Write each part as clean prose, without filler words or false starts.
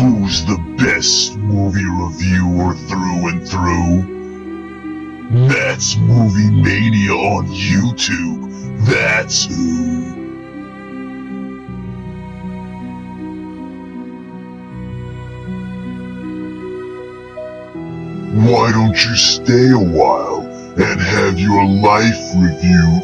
Who's the best movie reviewer through and through? That's Movie Mania on YouTube. That's who. Why don't you stay a while and have your life reviewed?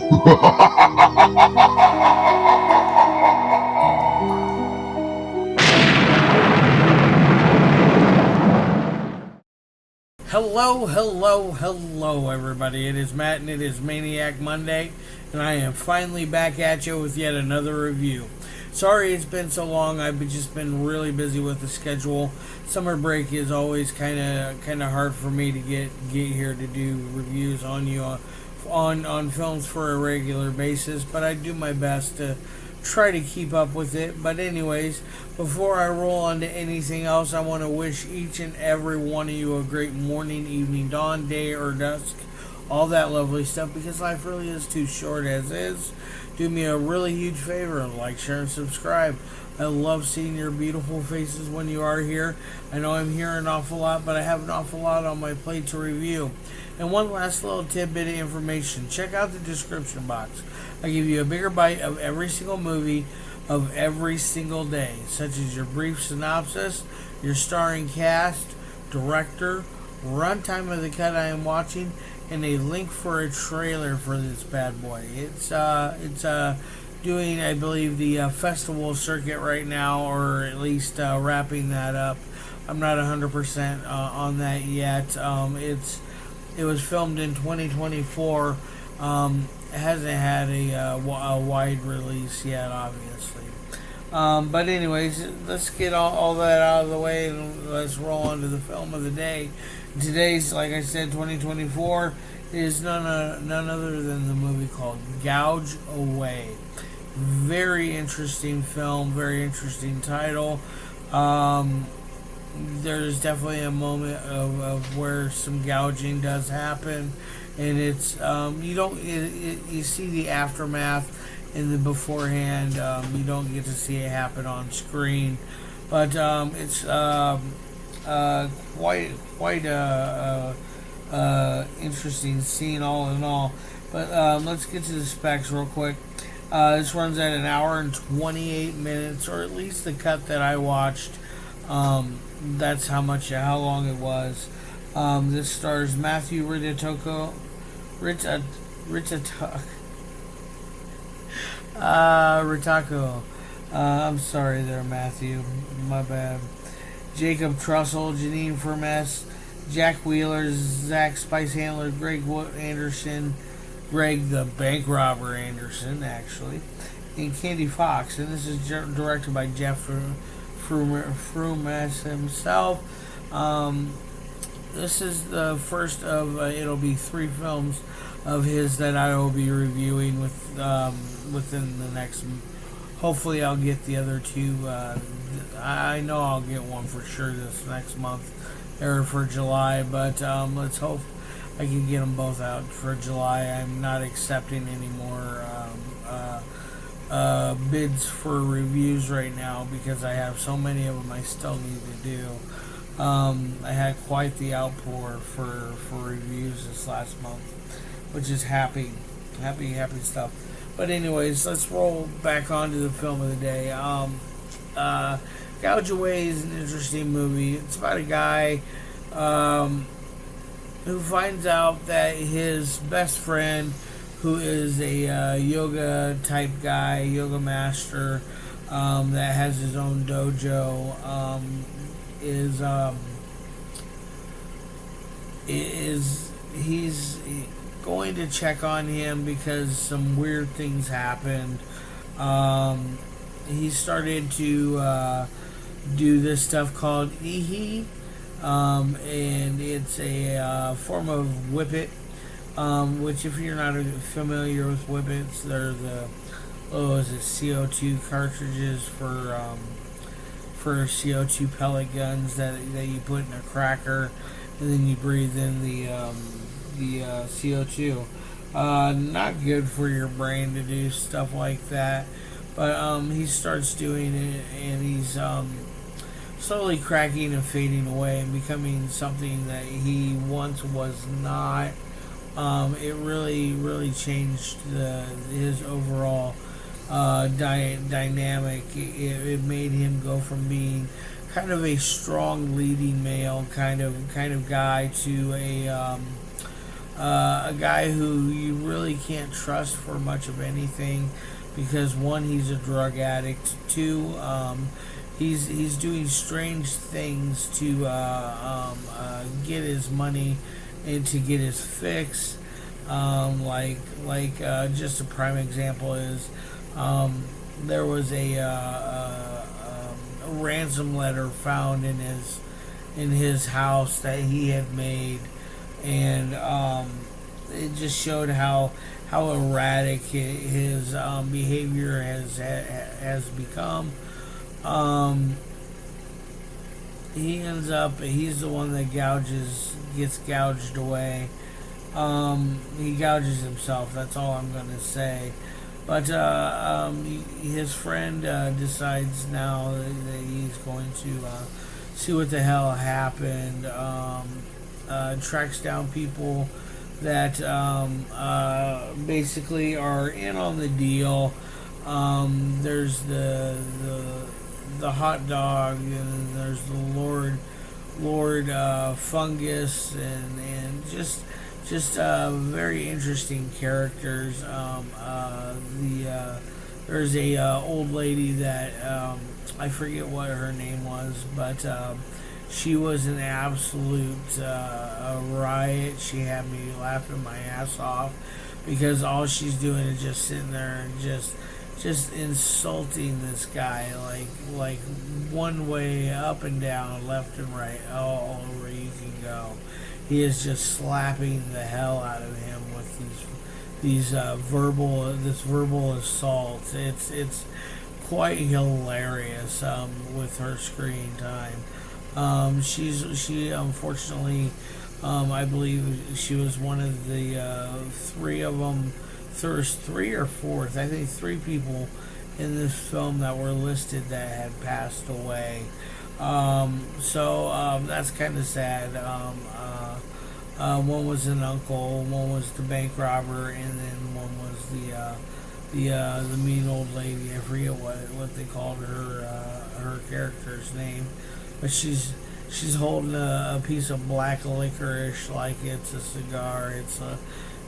Hello, everybody. It is Matt, and it is Maniac Monday, and I am finally back at you with yet another review. Sorry it's been so long. I've just been really busy with the schedule. Summer break is always kind of hard for me to get here to do reviews on films for a regular basis, but I do my best to try to keep up with it. But anyways, before I roll on to anything else, I want to wish each and every one of you a great morning, evening, dawn, day, or dusk, all that lovely stuff, because life really is too short as is. Do me a really huge favor and like, share, and subscribe. I love seeing your beautiful faces when you are here. I know I'm here an awful lot, but I have an awful lot on my plate to review. And one last little tidbit of information. Check out the description box. I give you a bigger bite of every single movie of every single day, such as your brief synopsis, your starring cast, director, runtime of the cut I am watching, and a link for a trailer for this bad boy. It's doing, I believe, the festival circuit right now, or at least wrapping that up. I'm not 100% on that yet. It was filmed in 2024. It hasn't had a wide release yet, obviously. But anyways, let's get all that out of the way and let's roll on to the film of the day. Today's, like I said, 2024 is none other than the movie called Gouge Away. Very interesting film, very interesting title. There's definitely a moment of where some gouging does happen, and it's you see the aftermath in the beforehand. You don't get to see it happen on screen, but it's quite a interesting scene all in all. But let's get to the specs real quick. This runs at 1 hour and 28 minutes, or at least the cut that I watched. That's how long it was. This stars Matthew Ritacco. Ritacco. I'm sorry there, Matthew. My bad. Jacob Trussell, Jeannine Frumess, Jack Wheeler, Zack Spicehandler, Greg the Bank Robber Anderson, actually, and Candy Fox. And this is directed by Jeff Frumess himself. This is the first of it'll be 3 films of his that I will be reviewing within the next. Hopefully, I'll get the other 2. I know I'll get one for sure this next month, or for July. But let's hope I can get them both out for July. I'm not accepting any more bids for reviews right now because I have so many of them I still need to do. I had quite the outpour for reviews this last month, which is happy stuff. But anyways, let's roll back onto the film of the day. Gouge Away is an interesting movie. It's about a guy who finds out that his best friend, who is a yoga type guy, yoga master, that has his own dojo, he's going to check on him because some weird things happened. He started to do this stuff called Ihi, and it's a form of whippet, which, if you're not familiar with whippets, they're the CO2 cartridges for CO2 pellet guns that you put in a cracker, and then you breathe in the CO2. Not good for your brain to do stuff like that, but he starts doing it, and he's slowly cracking and fading away and becoming something that he once was not. It really changed his overall dynamic. It made him go from being kind of a strong leading male kind of guy to a guy who you really can't trust for much of anything, because one, he's a drug addict. Two, he's doing strange things to get his money and to get his fix. Just a prime example is there was a ransom letter found in his house that he had made, and it just showed how erratic his behavior has become. He's the one that gets gouged away. He gouges himself. That's all I'm gonna say. But his friend decides now that he's going to see what the hell happened. Tracks down people that basically are in on the deal. There's the hot dog, and there's the Lord Fungus, and just very interesting characters. There's a old lady that I forget what her name was, but she was an absolute riot. She had me laughing my ass off, because all she's doing is just sitting there and just insulting this guy, like one way, up and down, left and right, all over you can go. He is just slapping the hell out of him with these verbal assault. It's quite hilarious with her screen time. She unfortunately, I believe she was one of the three of them. There's three or fourth, I think, three people in this film that were listed that had passed away. So that's kind of sad. One was an uncle, one was the bank robber, and then one was the mean old lady. I forget what they called her character's name, but she's holding a piece of black licorice like it's a cigar.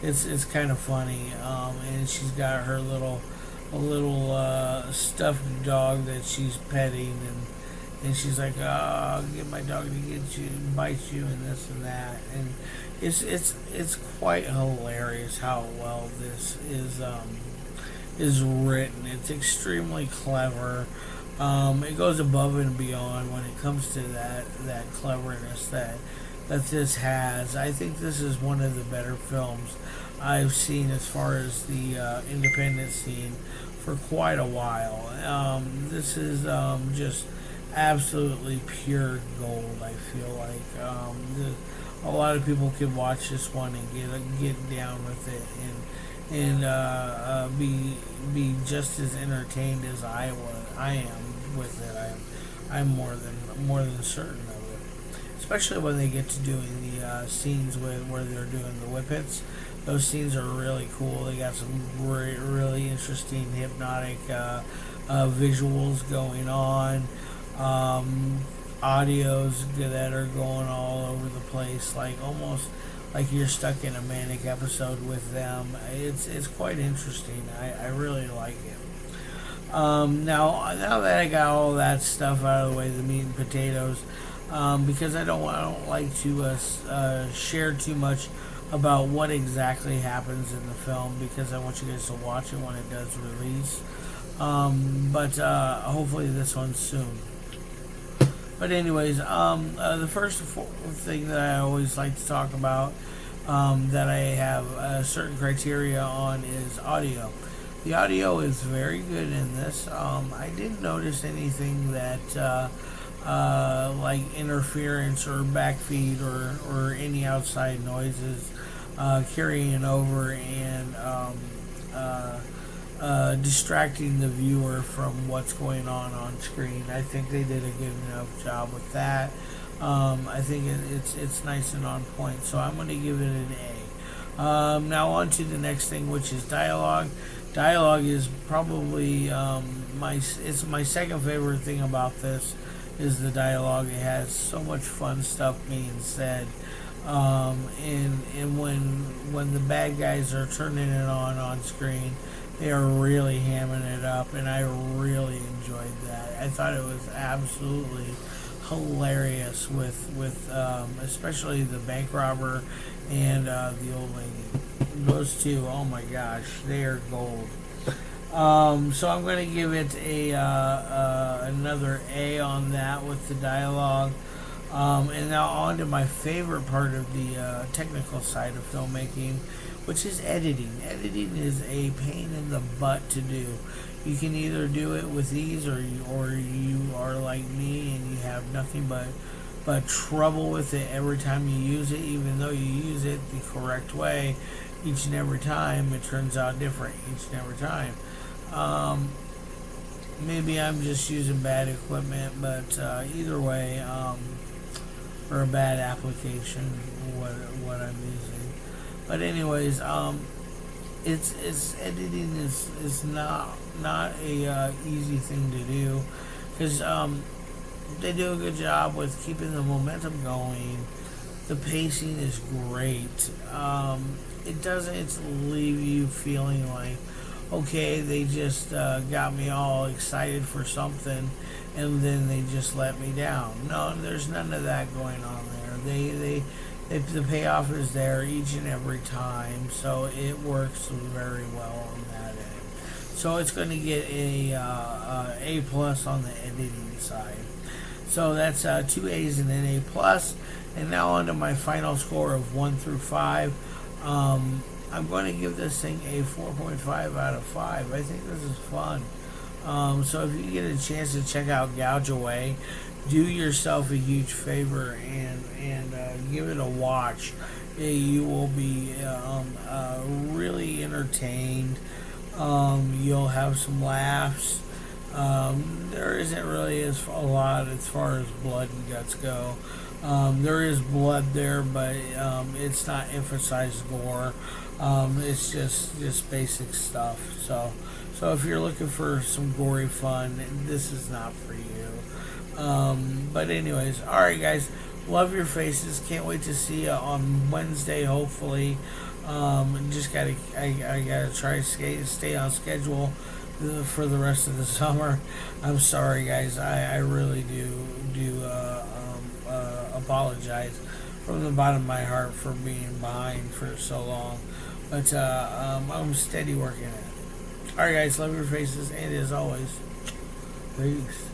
It's kind of funny, and she's got her little stuffed dog that she's petting, and she's like, "Oh, I'll get my dog to get you, bite you, and this and that." And it's quite hilarious how well this is written. It's extremely clever. It goes above and beyond when it comes to that cleverness that this has. I think this is one of the better films I've seen as far as the independent scene for quite a while. This is just absolutely pure gold. I feel like a lot of people could watch this one and get down with it and be just as entertained as I am with it. I'm more than certain of it. Especially when they get to doing the scenes where they're doing the whippets. Those scenes are really cool. They got some really interesting hypnotic visuals going on. Audios that are going all over the place, like almost like you're stuck in a manic episode with them. It's quite interesting. I really like it. Now that I got all that stuff out of the way, the meat and potatoes, because I don't like to share too much about what exactly happens in the film, because I want you guys to watch it when it does release. But hopefully this one's soon. But anyways, the first thing that I always like to talk about, that I have a certain criteria on, is audio. The audio is very good in this. I didn't notice anything that like interference or backfeed or any outside noises carrying over and distracting the viewer from what's going on screen. I think they did a good enough job with that. I think it's nice and on point, so I'm going to give it an A. Now on to the next thing, which is dialogue. Dialogue is probably it's my second favorite thing about this is the dialogue. It has so much fun stuff being said, and when the bad guys are turning it on screen, they are really hamming it up, and I really enjoyed that. I thought it was absolutely hilarious with especially the bank robber and the old lady. Those two, oh my gosh, they are gold. So I'm going to give it a another A on that with the dialogue. And now on to my favorite part of the technical side of filmmaking, which is editing. Editing is a pain in the butt to do. You can either do it with ease, or you are like me and you have nothing but trouble with it every time you use it. Even though you use it the correct way, each and every time it turns out different each and every time. Maybe I'm just using bad equipment, but either way, or a bad application, what I'm using. But anyways, it's editing is not a easy thing to do, because they do a good job with keeping the momentum going. The pacing is great. It doesn't leave you feeling like, okay, they just got me all excited for something and then they just let me down. No, there's none of that going on there. The payoff is there each and every time, so it works very well on that end. So it's going to get a plus on the editing side. So that's 2 A's and an A plus. And now on to my final score of 1 through 5. I'm going to give this thing a 4.5 out of 5. I think this is fun. So if you get a chance to check out Gouge Away, do yourself a huge favor and give it a watch. You will be really entertained. You'll have some laughs. There isn't really a lot as far as blood and guts go. There is blood there, but it's not emphasized gore. It's just basic stuff. So if you're looking for some gory fun, this is not for you. But anyways, all right, guys. Love your faces. Can't wait to see you on Wednesday, hopefully. Just I gotta try to stay on schedule for the rest of the summer. I'm sorry, guys. I really do apologize from the bottom of my heart for being behind for so long. But I'm steady working at it. Alright, guys. Love your faces. And as always, peace.